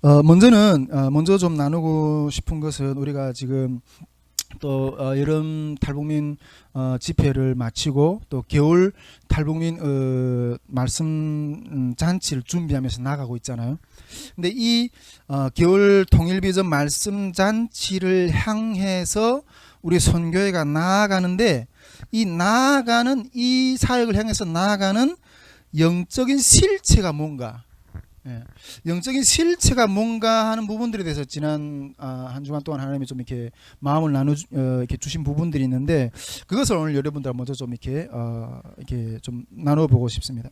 먼저 좀 나누고 싶은 것은 우리가 지금 또 여름 탈북민 집회를 마치고 또 겨울 탈북민 말씀 잔치를 준비하면서 나가고 있잖아요. 근데 이 겨울 통일비전 말씀 잔치를 향해서 우리 선교회가 나아가는데 이 사역을 향해서 나아가는 영적인 실체가 뭔가, 영적인 실체가 뭔가 하는 부분들에 대해서 지난 한 주간 동안 하나님이 좀 이렇게 마음을 이렇게 주신 부분들이 있는데, 그것을 오늘 여러분들 먼저 좀 이렇게 좀 나눠보고 싶습니다.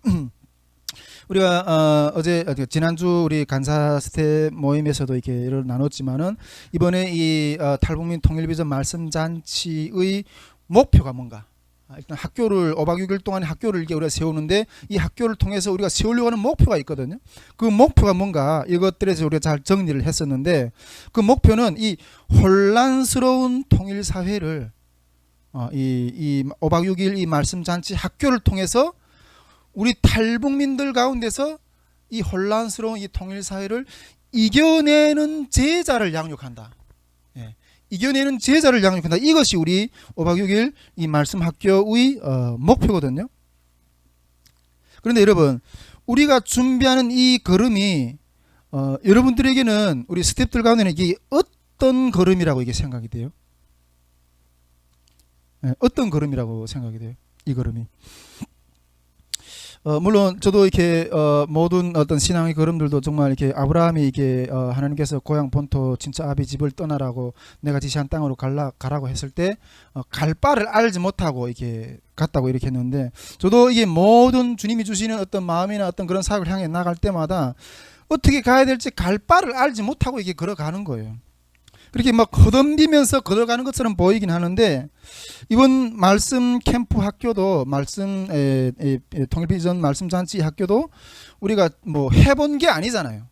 우리가 어제 지난주 우리 간사 스텝 모임에서도 이렇게 나눴지만은, 이번에 이 탈북민 통일비전 말씀 잔치의 목표가 뭔가, 일단 학교를 5박 6일 동안 학교를 우리가 세우는데, 이 학교를 통해서 우리가 세우려고 하는 목표가 있거든요. 그 목표가 뭔가, 이것들에 대해서 우리가 잘 정리를 했었는데, 그 목표는 이 혼란스러운 통일 사회를 이 5박 6일 이 말씀 잔치 학교를 통해서 우리 탈북민들 가운데서 이 혼란스러운 이 통일 사회를 이겨내는 제자를 양육한다. 이겨내는 제자를 양육한다. 이것이 우리 5박 6일 이 말씀 학교의 목표거든요. 그런데 여러분, 우리가 준비하는 이 걸음이 여러분들에게는, 우리 스태프들 가운데는 이게 어떤 걸음이라고 이게 생각이 돼요? 어떤 걸음이라고 생각이 돼요? 이 걸음이. 물론 저도 이렇게 모든 어떤 신앙의 걸음들도 정말 이렇게 아브라함이 이렇게 하나님께서 고향 본토 친척 아비 집을 떠나라고 내가 지시한 땅으로 가라고 했을 때 갈 바를 알지 못하고 이렇게 갔다고 이렇게 했는데, 저도 이게 모든 주님이 주시는 어떤 마음이나 어떤 그런 사역을 향해 나갈 때마다 어떻게 가야 될지 갈 바를 알지 못하고 이게 걸어가는 거예요. 그렇게 막 허덤비면서 걸어가는 것처럼 보이긴 하는데, 이번 말씀 캠프 학교도, 말씀 통일비전 말씀 잔치 학교도 우리가 뭐 해본 게 아니잖아요.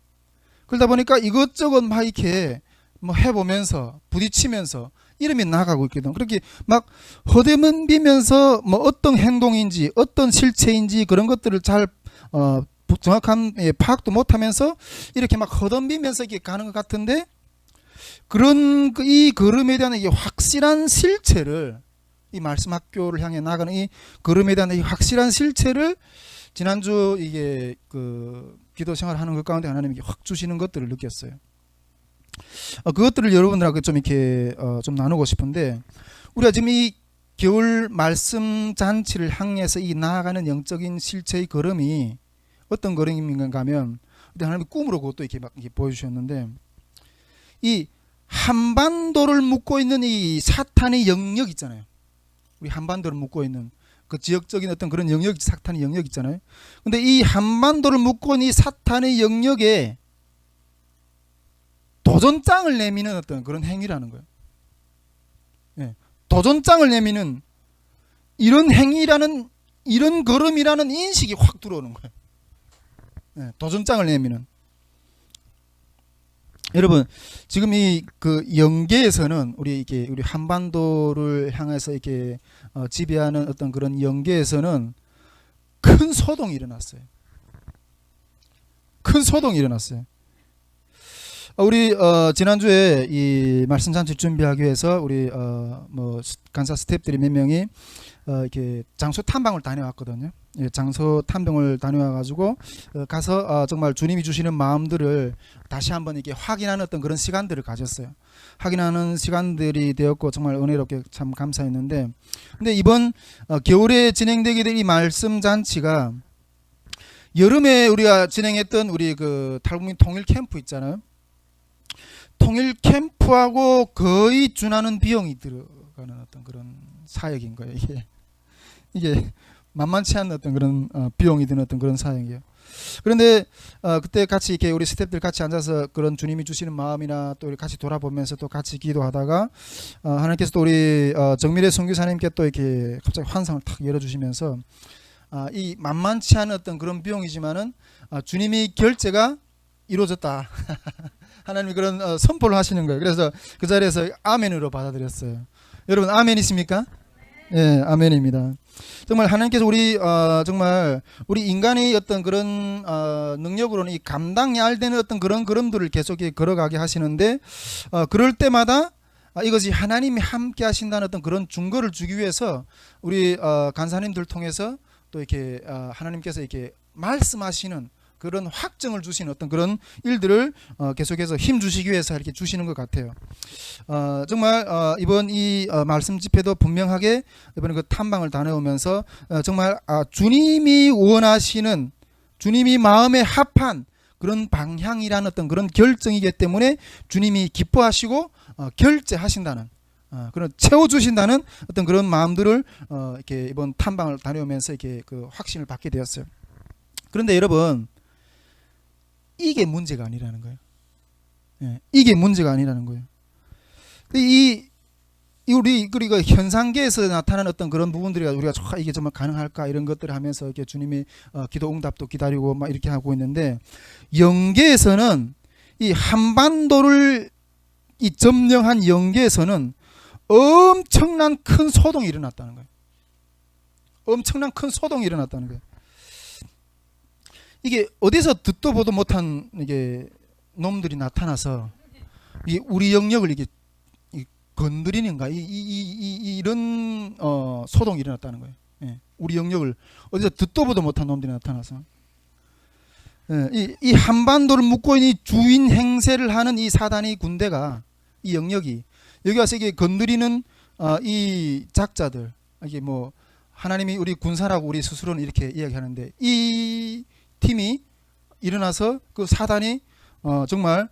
그러다 보니까 이것저것 막 이렇게 뭐 해보면서 부딪히면서 이름이 나가고 있거든. 그렇게 막 허덤비면서 뭐 어떤 행동인지 어떤 실체인지 그런 것들을 잘 정확한 파악도 못하면서 이렇게 막 허덤비면서 이렇게 가는 것 같은데, 그런 이 걸음에 대한 이 확실한 실체를, 이 말씀 학교를 향해 나가는 이 걸음에 대한 이 확실한 실체를 지난주 이게 그 기도 생활하는 것 가운데 하나님이 확 주시는 것들을 느꼈어요. 그것들을 여러분들하고 좀 이렇게 좀 나누고 싶은데, 우리가 지금 이 겨울 말씀 잔치를 향해서 이 나아가는 영적인 실체의 걸음이 어떤 걸음인가 하면, 하나님이 꿈으로 그것도 이렇게 막 보여주셨는데, 이 한반도를 묶고 있는 이 사탄의 영역 있잖아요. 우리 한반도를 묶고 있는 그 지역적인 어떤 그런 영역, 사탄의 영역 있잖아요. 근데 이 한반도를 묶고 있는 이 사탄의 영역에 도전장을 내미는 어떤 그런 행위라는 거예요. 도전장을 내미는 이런 행위라는, 이런 걸음이라는 인식이 확 들어오는 거예요. 도전장을 내미는. 여러분, 지금 이 그 영계에서는 우리 한반도를 향해서 이렇게 지배하는 어떤 그런 영계에서는 큰 소동이 일어났어요. 큰 소동이 일어났어요. 우리 지난주에 이 말씀 잔치 준비하기 위해서 우리 뭐 간사 스태프들이 몇 명이 이렇게 장소 탐방을 다녀왔거든요. 장소 탐방을 다녀와 가지고 가서 정말 주님이 주시는 마음들을 다시 한번 이렇게 확인하는 어떤 그런 시간들을 가졌어요. 확인하는 시간들이 되었고 정말 은혜롭게 참 감사했는데, 근데 이번 겨울에 진행되게 될 이 말씀 잔치가 여름에 우리가 진행했던 우리 그 탈북민 통일 캠프 있잖아요. 통일 캠프하고 거의 준하는 비용이 들어가는 어떤 그런 사역인 거예요. 이게 만만치 않은 어떤 그런 비용이 드는 어떤 그런 사역이에요. 그런데 그때 같이 이렇게 우리 스태프들 같이 앉아서 그런 주님이 주시는 마음이나 또 같이 돌아보면서 또 같이 기도하다가 하나님께서 또 우리 정미래 선교사님께 또 이렇게 갑자기 환상을 탁 열어주시면서 이 만만치 않은 어떤 그런 비용이지만은 주님이 결제가 이루어졌다. 하나님이 그런 선포를 하시는 거예요. 그래서 그 자리에서 아멘으로 받아들였어요. 여러분 아멘이십니까? 예, 아멘입니다. 정말 하나님께서 우리 정말 우리 인간의 어떤 그런 능력으로는 이 감당이 안 되는 어떤 그런 걸음들을 계속 걸어가게 하시는데 그럴 때마다 이것이 하나님이 함께 하신다는 어떤 그런 증거를 주기 위해서 우리 간사님들 통해서 또 이렇게 하나님께서 이렇게 말씀하시는 그런 확증을 주시는 어떤 그런 일들을 계속해서 힘 주시기 위해서 이렇게 주시는 것 같아요. 정말 이번 이 말씀 집회도 분명하게 이번에 그 탐방을 다녀오면서 정말 주님이 원하시는, 주님이 마음에 합한 그런 방향이라는 어떤 그런 결정이기 때문에 주님이 기뻐하시고 결제하신다는, 그런 채워주신다는 어떤 그런 마음들을 이렇게 이번 탐방을 다녀오면서 이렇게 그 확신을 받게 되었어요. 그런데 여러분, 이게 문제가 아니라는 거예요. 예, 이게 문제가 아니라는 거예요. 우리가 현상계에서 나타나는 어떤 그런 부분들이 우리가 이게 정말 가능할까 이런 것들을 하면서 이렇게 주님의 기도 응답도 기다리고 막 이렇게 하고 있는데, 영계에서는 이 한반도를 이 점령한 영계에서는 엄청난 큰 소동이 일어났다는 거예요. 엄청난 큰 소동이 일어났다는 거예요. 이게 어디서 듣도 보도 못한 이게 놈들이 나타나서 우리 영역을 이게 건드리는가 이런 소동이 일어났다는 거예요. 예, 우리 영역을 어디서 듣도 보도 못한 놈들이 나타나서 이 한반도를 묶고 있는 이 주인 행세를 하는 이 사단의 군대가, 이 영역이 여기 와서 이게 건드리는 이 작자들, 이게 뭐 하나님이 우리 군사라고 우리 스스로는 이렇게 이야기하는데, 이 팀이 일어나서 그 사단이 정말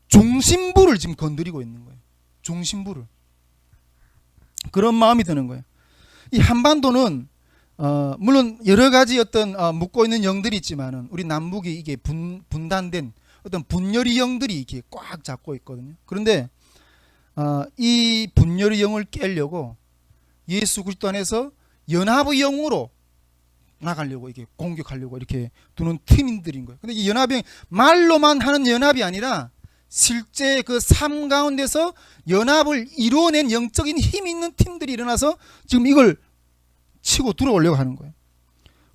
중심부를 지금 건드리고 있는 거예요. 중심부를. 그런 마음이 드는 거예요. 이 한반도는 물론 여러 가지 어떤 묶고 있는 영들이 있지만은 우리 남북이 이게 분단된 어떤 분열의 영들이 이렇게 꽉 잡고 있거든요. 그런데 이 분열의 영을 깨려고 예수 그리스도 안에서 연합의 영으로 나가려고 이게 공격하려고 이렇게 두는 팀들인 거예요. 근데 이 연합이 말로만 하는 연합이 아니라 실제 그 삶 가운데서 연합을 이루어낸 영적인 힘 있는 팀들이 일어나서 지금 이걸 치고 들어오려고 하는 거예요.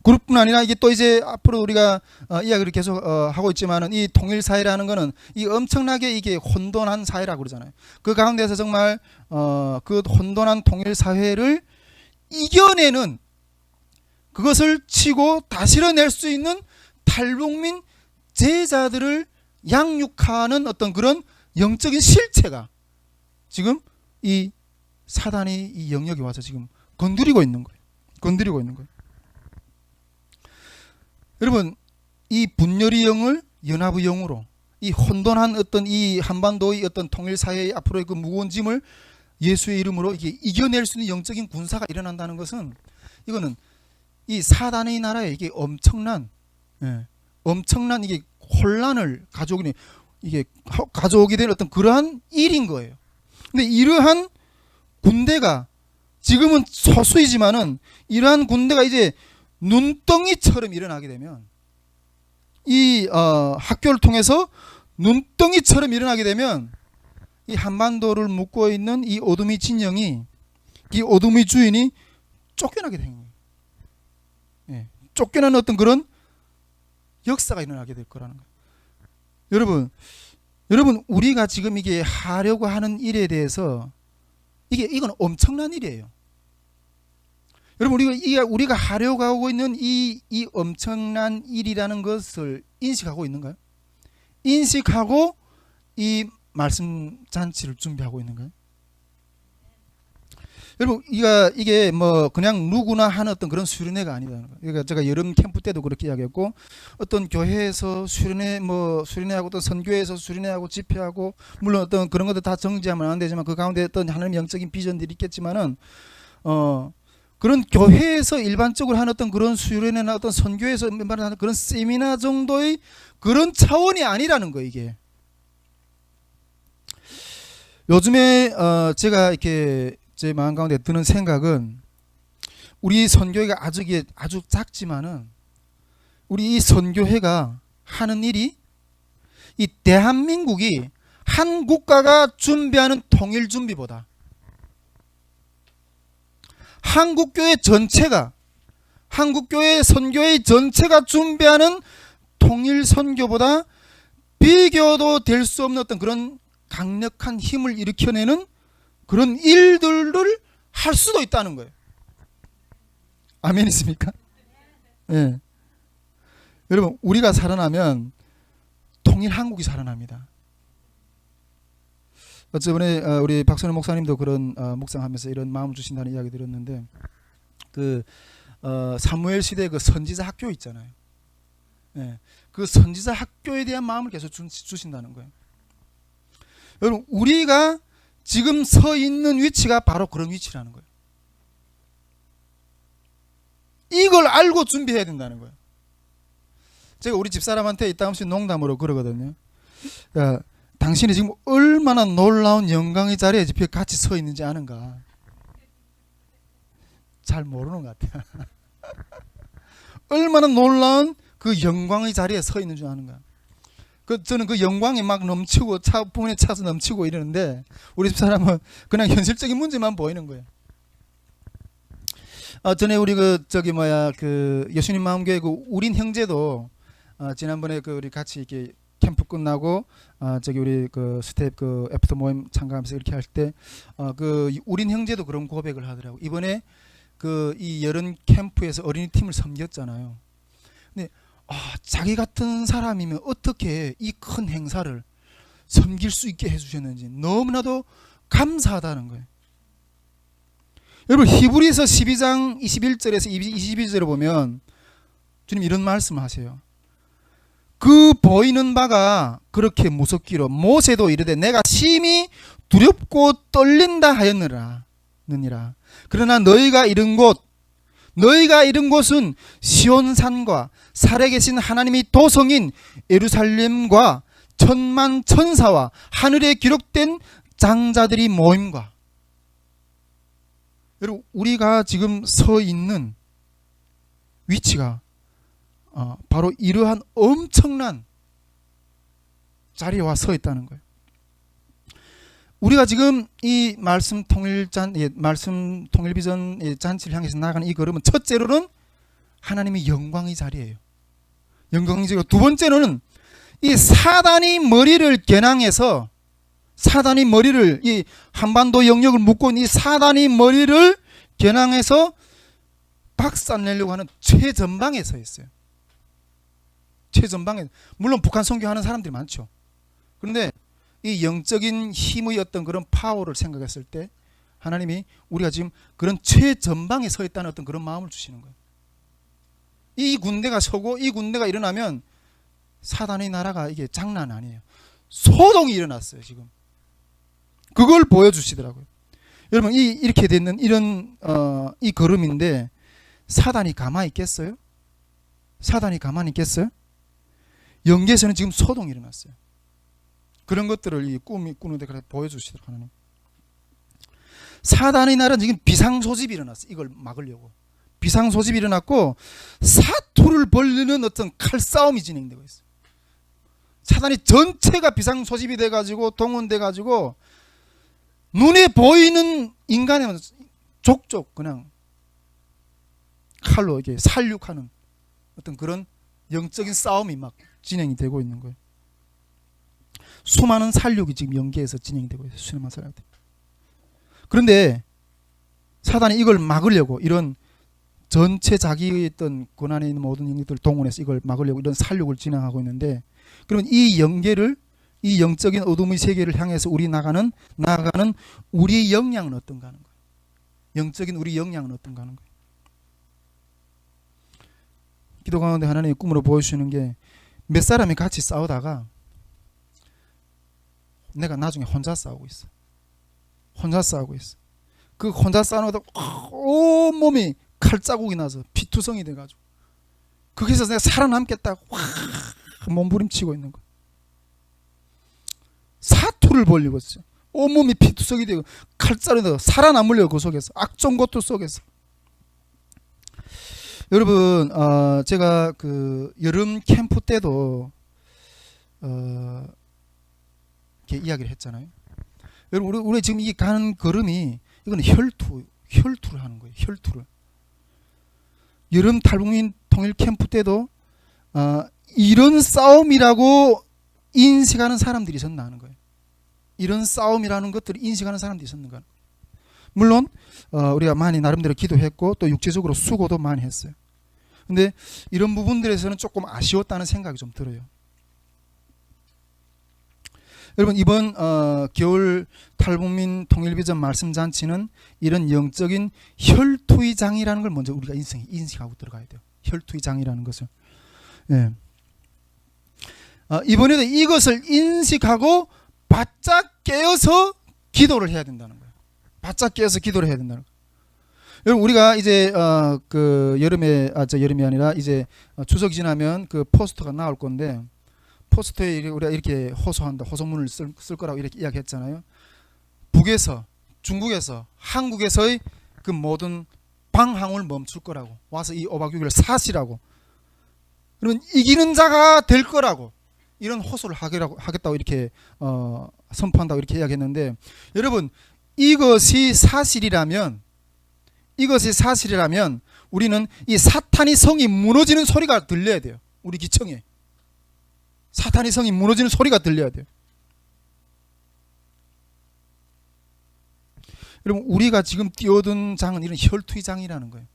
그뿐 아니라 이게 또 이제 앞으로 우리가 이야기를 계속 하고 있지만은 이 통일 사회라는 거는 이 엄청나게 이게 혼돈한 사회라고 그러잖아요. 그 가운데서 정말 그 혼돈한 통일 사회를 이겨내는, 그것을 치고 다스려낼 수 있는 탈북민 제자들을 양육하는 어떤 그런 영적인 실체가 지금 이 사단이 이 영역에 와서 지금 건드리고 있는 거예요. 건드리고 있는 거예요. 여러분, 이 분열의 영을 연합의 영으로, 이 혼돈한 어떤 이 한반도의 어떤 통일 사회의 앞으로의 그 무거운 짐을 예수의 이름으로 이게 이겨낼 수 있는 영적인 군사가 일어난다는 것은, 이거는 이 사단의 나라에 이게 엄청난 이게 혼란을 가져오게 된 어떤 그러한 일인 거예요. 근데 이러한 군대가 지금은 소수이지만은 이러한 군대가 이제 눈덩이처럼 일어나게 되면, 이 학교를 통해서 눈덩이처럼 일어나게 되면 이 한반도를 묶고 있는 이 어둠의 진영이, 이 어둠의 주인이 쫓겨나게 되는 거예요. 예, 쫓겨나는 어떤 그런 역사가 일어나게 될 거라는 거예요. 여러분 우리가 지금 이게 하려고 하는 일에 대해서 이건 엄청난 일이에요. 여러분 우리가 하려고 하고 있는 이 엄청난 일이라는 것을 인식하고 있는가요? 인식하고 이 말씀 잔치를 준비하고 있는가요? 여러분 이게 뭐 그냥 누구나 하는 어떤 그런 수련회가 아니라는 거예요. 그러니까 제가 여름 캠프 때도 그렇게 이야기했고, 어떤 교회에서 수련회하고 또 선교회에서 수련회하고 집회하고, 물론 어떤 그런 것도 다 정지하면 안 되지만 그 가운데 어떤 하나님의 영적인 비전들이 있겠지만은 그런 교회에서 일반적으로 하는 어떤 그런 수련회나 어떤 선교회에서 하는 그런 세미나 정도의 그런 차원이 아니라는 거예요. 이게 요즘에 제가 이렇게 제 마음 가운데 드는 생각은, 우리 선교회가 아주 작지만은 우리 이 선교회가 하는 일이, 이 대한민국이 한 국가가 준비하는 통일 준비보다, 한국교회 전체가, 한국교회 선교회 전체가 준비하는 통일 선교보다 비교도 될 수 없는 어떤 그런 강력한 힘을 일으켜내는 그런 일들을 할 수도 있다는 거예요. 아멘이십니까? 예. 여러분, 우리가 살아나면 통일 한국이 살아납니다. 저번에 우리 박선호 목사님도 그런 묵상하면서 이런 마음을 주신다는 이야기 들었는데, 그 사무엘 시대 그 선지자 학교 있잖아요. 예. 그 선지자 학교에 대한 마음을 계속 주신다는 거예요. 여러분, 우리가 지금 서 있는 위치가 바로 그런 위치라는 거예요. 이걸 알고 준비해야 된다는 거예요. 제가 우리 집사람한테 이따금씩 농담으로 그러거든요. 야, 당신이 지금 얼마나 놀라운 영광의 자리에 같이 서 있는지 아는가? 잘 모르는 것 같아요. 얼마나 놀라운 그 영광의 자리에 서 있는 줄 아는가? 저는 그 영광이 막 넘치고 부모님 차서 넘치고 이러는데, 우리 집사람은 그냥 현실적인 문제만 보이는 거예요. 전에 우리 그 예수님 마음교회 그 우린 형제도 지난번에 우리 같이 이렇게 캠프 끝나고 우리 그 스텝 그 애프터 모임 참가하면서 이렇게 할 때 그 우린 형제도 그런 고백을 하더라고. 이번에 이 여름 캠프에서 어린이 팀을 섬겼잖아요. 근데 자기 같은 사람이면 어떻게 이 큰 행사를 섬길 수 있게 해주셨는지 너무나도 감사하다는 거예요. 여러분, 히브리서 12장 21절에서 22절을 보면 주님 이런 말씀을 하세요. 그 보이는 바가 그렇게 무섭기로 모세도 이르되 내가 심히 두렵고 떨린다 하였느니라. 그러나 너희가 이른 곳은 시온산과 살에 계신 하나님이 도성인 예루살렘과 천만 천사와 하늘에 기록된 장자들이 모임과. 여러분, 우리가 지금 서 있는 위치가 바로 이러한 엄청난 자리에 와 서 있다는 거예요. 우리가 지금 이 말씀 통일비전 잔치를 향해서 나가는 이 걸음은 첫째로는 하나님의 영광의 자리예요. 영광의 자리고, 두 번째로는 이 사단이 머리를 겨냥해서, 사단이 머리를, 이 한반도 영역을 묶고 있는 이 사단이 머리를 겨냥해서 박살내려고 하는 최전방에 서 있어요. 최전방에. 물론 북한 선교하는 사람들이 많죠. 그런데 이 영적인 힘의 어떤 그런 파워를 생각했을 때 하나님이 우리가 지금 그런 최전방에 서 있다는 어떤 그런 마음을 주시는 거예요. 이 군대가 서고 이 군대가 일어나면 사단의 나라가 이게 장난 아니에요. 소동이 일어났어요, 지금. 그걸 보여주시더라고요. 여러분, 이렇게 되는 이런 이 걸음인데 사단이 가만히 있겠어요? 사단이 가만히 있겠어요? 영계에서는 지금 소동이 일어났어요. 그런 것들을 이 꿈이 꾸는데 보여주시더라고요, 하나님. 사단의 나라는 지금 비상소집이 일어났어요. 이걸 막으려고. 비상소집이 일어났고 사투를 벌리는 어떤 칼싸움이 진행되고 있어요. 사단이 전체가 비상소집이 돼가지고 동원돼가지고 눈에 보이는 인간의 족족 그냥 칼로 이렇게 살육하는 어떤 그런 영적인 싸움이 막 진행이 되고 있는 거예요. 수많은 살육이 지금 영계에서 진행되고 있어요. 수많은 사람들. 그런데 사단이 이걸 막으려고 이런 전체 자기의 어떤 권한에 있는 모든 영역들을 동원해서 이걸 막으려고 이런 살육을 진행하고 있는데, 그러면 이 영계를, 이 영적인 어둠의 세계를 향해서 우리 나가는 우리의 역량은 어떤가 하는 거예요. 영적인 우리 역량은 어떤가 하는 거예요. 기도 가운데 하나님이 꿈으로 보여주시는 게, 몇 사람이 같이 싸우다가 내가 나중에 혼자 싸우고 있어. 혼자 싸우고 있어. 그 혼자 싸우다 온몸이 칼자국이 나서 피투성이 돼가지고, 거기서 내가 살아남겠다고 몸부림치고 있는 거야. 사투를 벌리고 있어. 온몸이 피투성이 되고 칼자국이 나서 살아남으려고 그 속에서, 악종 고투 속에서. 여러분, 제가 그 여름 캠프 때도 이렇게 이야기를 했잖아요. 여러분, 우리 지금 이 가는 걸음이, 이건 혈투를 하는 거예요. 혈투를. 여름 탈북민 통일 캠프 때도 이런 싸움이라고 인식하는 사람들이 있었나는 거예요. 이런 싸움이라는 것들을 인식하는 사람들이 있었는가. 물론 우리가 많이 나름대로 기도했고 또 육체적으로 수고도 많이 했어요. 근데 이런 부분들에서는 조금 아쉬웠다는 생각이 좀 들어요. 여러분, 이번 겨울 탈북민 통일비전 말씀잔치는 이런 영적인 혈투의 장이라는 걸 먼저 우리가 인식하고 들어가야 돼요. 혈투의 장이라는 것을. 예. 이번에도 이것을 인식하고 바짝 깨어서 기도를 해야 된다는 거예요. 바짝 깨어서 기도를 해야 된다는 거예요. 여러분, 우리가 이제 그 여름이 아니라 이제 추석이 지나면 그 포스터가 나올 건데, 포스터에 우리가 이렇게 호소한다, 호소문을 쓸 거라고 이렇게 이야기했잖아요. 북에서, 중국에서, 한국에서의 그 모든 방황을 멈출 거라고, 와서 이 5박 6일을 사시라고, 그러면 이기는 자가 될 거라고, 이런 호소를 하겠다고 이렇게 선포한다고 이렇게 이야기했는데, 여러분, 이것이 사실이라면 우리는 이 사탄의 성이 무너지는 소리가 들려야 돼요. 우리 기청에 사탄의 성이 무너지는 소리가 들려야 돼요. 여러분, 우리가 지금 뛰어든 장은 이런 혈투의 장이라는 거예요.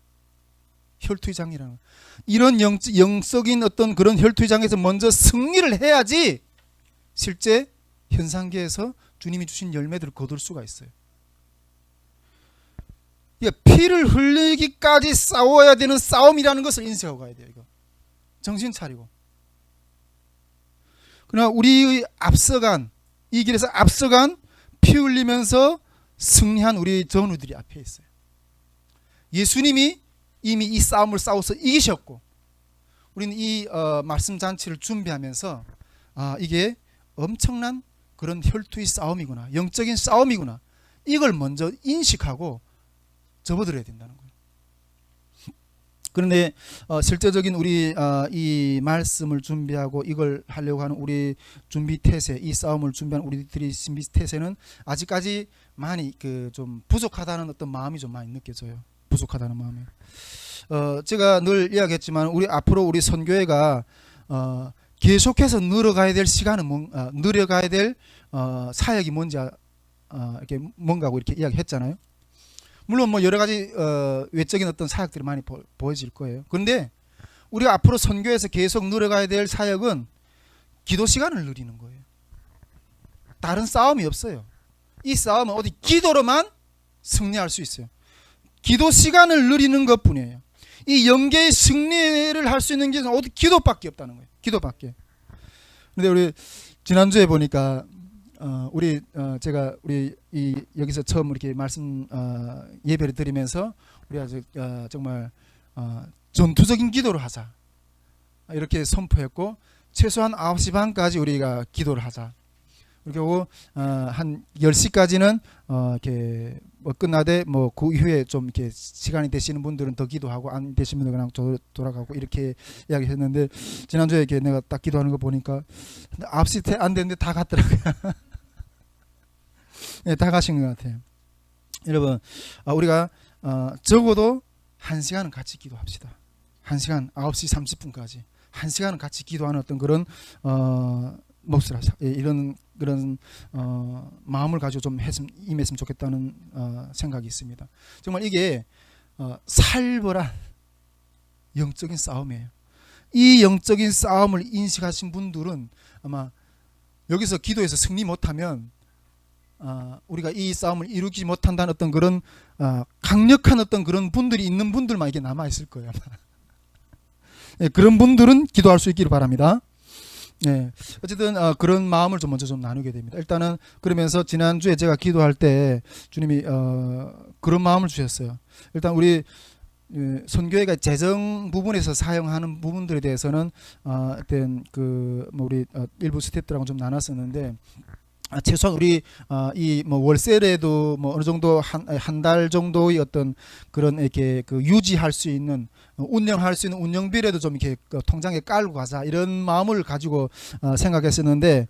혈투의 장이라는 거예요. 이런 영적인 어떤 그런 혈투의 장에서 먼저 승리를 해야지 실제 현상계에서 주님이 주신 열매들을 거둘 수가 있어요. 피를 흘리기까지 싸워야 되는 싸움이라는 것을 인식하고 가야 돼요. 이거 정신 차리고. 그러나 우리의 이 길에서 앞서간 피 흘리면서 승리한 우리 전우들이 앞에 있어요. 예수님이 이미 이 싸움을 싸워서 이기셨고, 우리는 이 말씀 잔치를 준비하면서 이게 엄청난 그런 혈투의 싸움이구나, 영적인 싸움이구나, 이걸 먼저 인식하고 접어들어야 된다는 거예요. 그런데 실제적인 우리 이 말씀을 준비하고 이걸 하려고 하는 우리 준비 태세, 이 싸움을 준비하는 우리들의 준비 태세는 아직까지 많이 좀 부족하다는 어떤 마음이 좀 많이 느껴져요. 부족하다는 마음이. 제가 늘 이야기했지만 앞으로 우리 선교회가 계속해서 늘어가야 될 시간은 늘어가야 될 사역이 뭔지 이렇게 뭔가고 이렇게 이야기했잖아요. 물론 뭐 여러 가지 외적인 어떤 사역들이 많이 보여질 거예요. 그런데 우리가 앞으로 선교에서 계속 늘어가야 될 사역은 기도 시간을 누리는 거예요. 다른 싸움이 없어요. 이 싸움은 어디 기도로만 승리할 수 있어요. 기도 시간을 누리는 것뿐이에요. 이 영계의 승리를 할 수 있는 게 어디 기도밖에 없다는 거예요. 기도밖에. 그런데 우리 지난주에 보니까 제가 여기서 처음 이렇게 말씀 예배를 드리면서 우리가 정말 전투적인 기도를 하자 이렇게 선포했고, 최소한 9시 반까지 우리가 기도를 하자. 그리고 한 10시까지는 이렇게 뭐 끝나되 뭐 그 이후에 좀 이렇게 시간이 되시는 분들은 더 기도하고, 안 되시는 분들은 그냥 돌아가고 이렇게 이야기했는데, 지난주에 이렇게 내가 딱 기도하는 거 보니까 9시 안 됐는데 다 갔더라고요. 네, 다 가신 것 같아요. 여러분, 우리가 적어도 1시간은 같이 기도합시다. 1시간, 9시 30분까지 1시간은 같이 기도하는 어떤 그런 몫을 하자. 이런 그런 마음을 가지고 좀 임했으면 좋겠다는 생각이 있습니다. 정말 이게 살벌한 영적인 싸움이에요. 이 영적인 싸움을 인식하신 분들은 아마 여기서 기도해서 승리 못하면 우리가 이 싸움을 이루지 못한다는 어떤 그런 강력한 어떤 그런 분들이 있는 분들만 이게 남아 있을 거예요. 네, 그런 분들은 기도할 수 있기를 바랍니다. 네, 어쨌든 그런 마음을 좀 먼저 좀 나누게 됩니다. 일단은 그러면서 지난주에 제가 기도할 때 주님이 그런 마음을 주셨어요. 일단 우리 선교회가 재정 부분에서 사용하는 부분들에 대해서는 어떤 우리 일부 스태프들하고 좀 나눴었는데, 최소한 우리 이 뭐 월세라도 뭐 어느 정도 한 달 정도의 어떤 그런 이렇게 유지할 수 있는, 운영할 수 있는 운영비라도 좀 이렇게 통장에 깔고 가자, 이런 마음을 가지고 생각했었는데,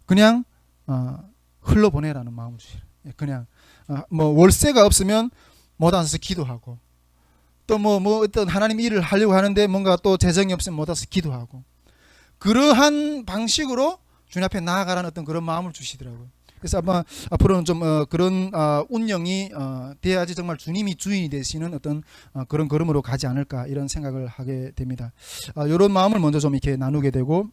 그냥 흘러보내라는 마음을 주시요. 그냥 뭐 월세가 없으면 못 와서 기도하고, 또 뭐 어떤 하나님 일을 하려고 하는데 뭔가 또 재정이 없으면 못 와서 기도하고, 그러한 방식으로 주님 앞에 나아가라는 어떤 그런 마음을 주시더라고요. 그래서 아마 앞으로는 좀 그런 운영이 돼야지 정말 주님이 주인이 되시는 어떤 그런 걸음으로 가지 않을까, 이런 생각을 하게 됩니다. 이런 마음을 먼저 좀 이렇게 나누게 되고